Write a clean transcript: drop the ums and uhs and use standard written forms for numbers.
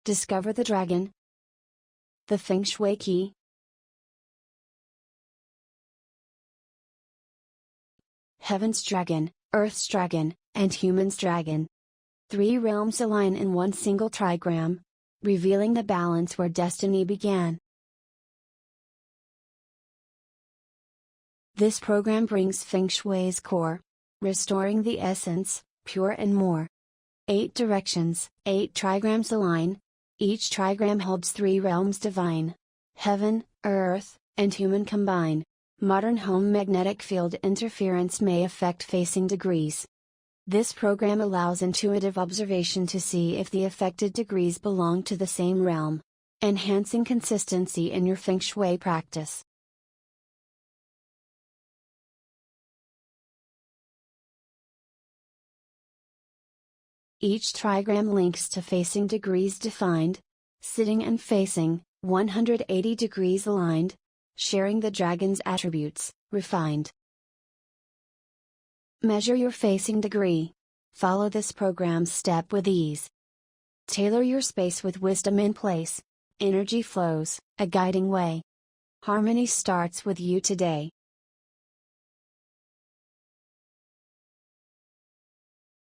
Discover the dragon. The Feng Shui key. Heaven's dragon, Earth's dragon, and human's dragon. 3 realms align in one single trigram, revealing the balance where destiny began. This program brings Feng Shui's core, restoring the essence, pure and more. 8 directions, 8 trigrams align. Each trigram holds 3 realms divine: heaven, earth, and human combine. Modern home magnetic field interference may affect facing degrees. This program allows intuitive observation to see if the affected degrees belong to the same realm, enhancing consistency in your Feng Shui practice. Each trigram links to facing degrees defined, sitting and facing, 180 degrees aligned, sharing the dragon's attributes, refined. Measure your facing degree. Follow this program's step with ease. Tailor your space with wisdom in place. Energy flows, a guiding way. Harmony starts with you today.